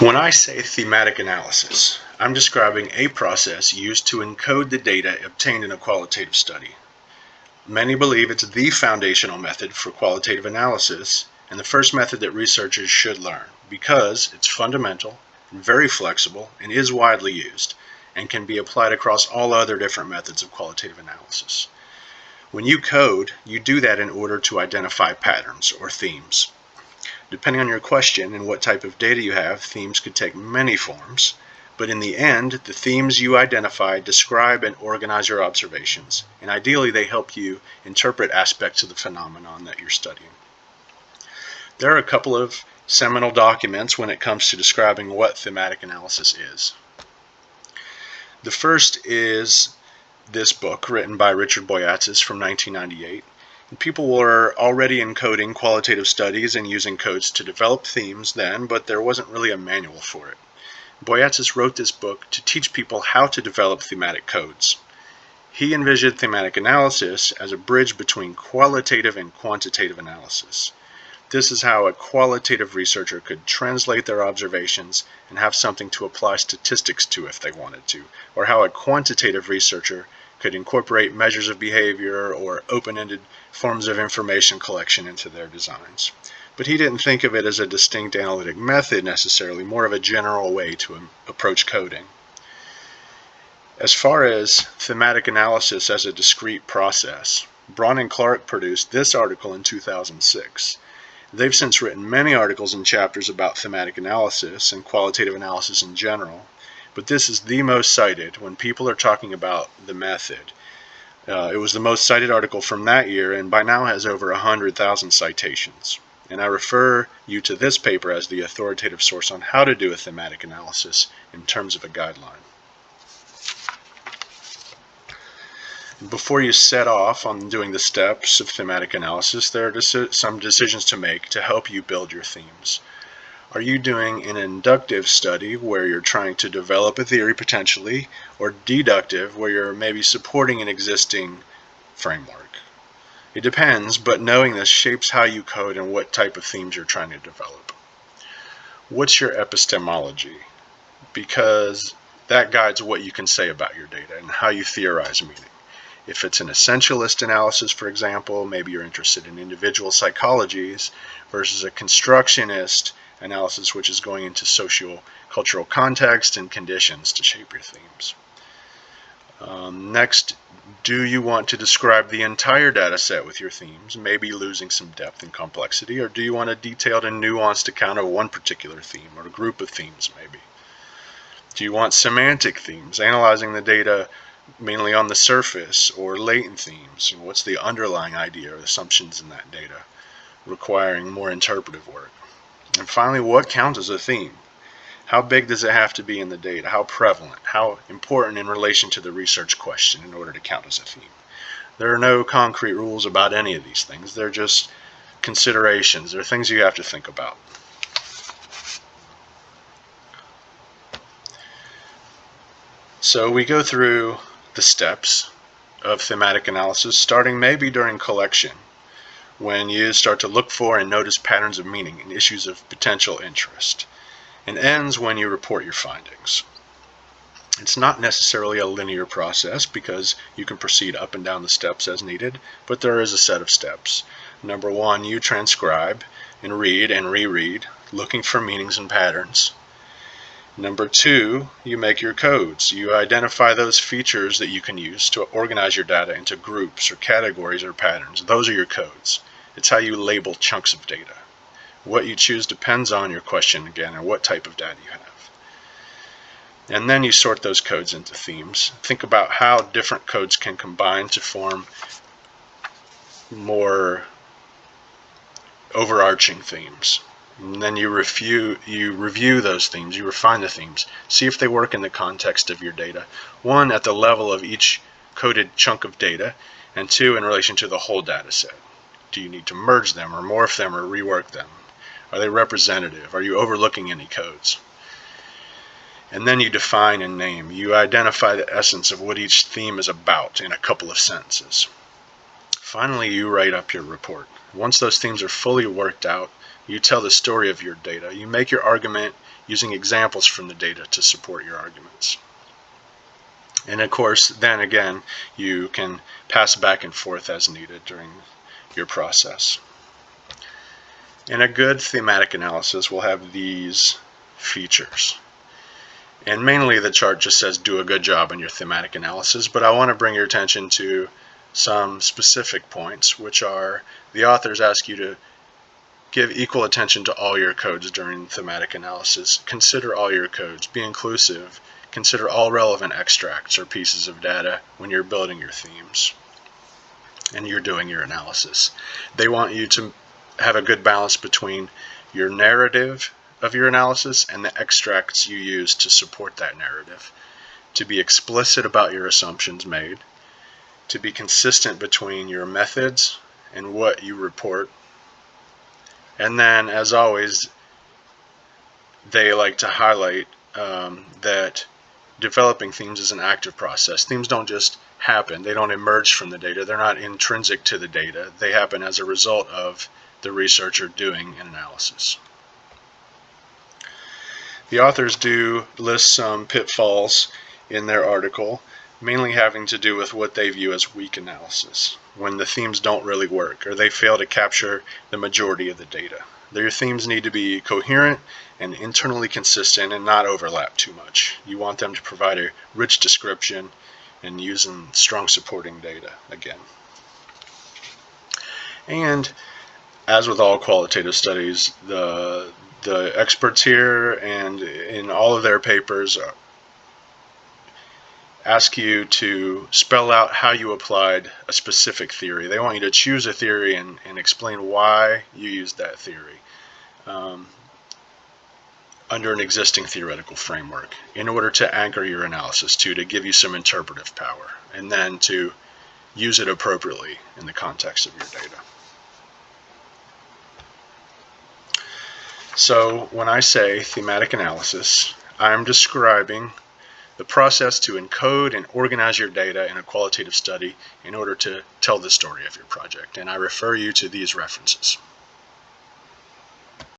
When I say thematic analysis, I'm describing a process used to encode the data obtained in a qualitative study. Many believe it's the foundational method for qualitative analysis and the first method that researchers should learn because it's fundamental, very flexible, and is widely used, and can be applied across all other different methods of qualitative analysis. When you code, you do that in order to identify patterns or themes. Depending on your question and what type of data you have, themes could take many forms, but in the end, the themes you identify describe and organize your observations, and ideally they help you interpret aspects of the phenomenon that you're studying. There are a couple of seminal documents when it comes to describing what thematic analysis is. The first is this book written by Richard Boyatzis from 1998. People were already encoding qualitative studies and using codes to develop themes then, but there wasn't really a manual for it. Boyatzis wrote this book to teach people how to develop thematic codes. He envisioned thematic analysis as a bridge between qualitative and quantitative analysis. This is how a qualitative researcher could translate their observations and have something to apply statistics to if they wanted to, or how a quantitative researcher could incorporate measures of behavior or open-ended forms of information collection into their designs. But he didn't think of it as a distinct analytic method necessarily, more of a general way to approach coding. As far as thematic analysis as a discrete process, Braun and Clark produced this article in 2006. They've since written many articles and chapters about thematic analysis and qualitative analysis in general, but this is the most cited when people are talking about the method. It was the most cited article from that year and by now has over 100,000 citations. And I refer you to this paper as the authoritative source on how to do a thematic analysis in terms of a guideline. Before you set off on doing the steps of thematic analysis, there are some decisions to make to help you build your themes. Are you doing an inductive study where you're trying to develop a theory potentially, or deductive where you're maybe supporting an existing framework? It depends, but knowing this shapes how you code and what type of themes you're trying to develop. What's your epistemology? Because that guides what you can say about your data and how you theorize meaning. If it's an essentialist analysis, for example, maybe you're interested in individual psychologies versus a constructionist analysis, which is going into socio-cultural context and conditions to shape your themes. Next, do you want to describe the entire data set with your themes, maybe losing some depth and complexity, or do you want a detailed and nuanced account of one particular theme or a group of themes maybe? Do you want semantic themes, analyzing the data mainly on the surface, or latent themes? What's the underlying idea or assumptions in that data, requiring more interpretive work? And finally, what counts as a theme? How big does it have to be in the data? How prevalent? How important in relation to the research question in order to count as a theme? There are no concrete rules about any of these things. They're just considerations. They're things you have to think about. So we go through the steps of thematic analysis, starting maybe during collection, when you start to look for and notice patterns of meaning and issues of potential interest, and ends when you report your findings. It's not necessarily a linear process because you can proceed up and down the steps as needed, but there is a set of steps. Number one, you transcribe and read and reread, looking for meanings and patterns. Number two, you make your codes. You identify those features that you can use to organize your data into groups or categories or patterns. Those are your codes. It's how you label chunks of data. What you choose depends on your question again and what type of data you have. And then you sort those codes into themes. Think about how different codes can combine to form more overarching themes. And then you review those themes, you refine the themes, see if they work in the context of your data. One, at the level of each coded chunk of data, and two, in relation to the whole data set. Do you need to merge them or morph them or rework them? Are they representative? Are you overlooking any codes? And then you define and name. You identify the essence of what each theme is about in a couple of sentences. Finally, you write up your report. Once those themes are fully worked out, you tell the story of your data. You make your argument, using examples from the data to support your arguments. And of course, then again, you can pass back and forth as needed during your process. And a good thematic analysis will have these features. And mainly the chart just says do a good job on your thematic analysis, but I want to bring your attention to some specific points, which are the authors ask you to give equal attention to all your codes during thematic analysis. Consider all your codes. Be inclusive. Consider all relevant extracts or pieces of data when you're building your themes and you're doing your analysis. They want you to have a good balance between your narrative of your analysis and the extracts you use to support that narrative. To be explicit about your assumptions made. To be consistent between your methods and what you report. And then, as always, they like to highlight that developing themes is an active process. Themes don't just happen. They don't emerge from the data. They're not intrinsic to the data. They happen as a result of the researcher doing an analysis. The authors do list some pitfalls in their article, mainly having to do with what they view as weak analysis, when the themes don't really work or they fail to capture the majority of the data. Their themes need to be coherent and internally consistent and not overlap too much. You want them to provide a rich description and using strong supporting data again. And as with all qualitative studies, the experts here and in all of their papers ask you to spell out how you applied a specific theory. They want you to choose a theory and explain why you used that theory under an existing theoretical framework in order to anchor your analysis to give you some interpretive power and then to use it appropriately in the context of your data. So when I say thematic analysis, I'm describing the process to encode and organize your data in a qualitative study in order to tell the story of your project. And I refer you to these references.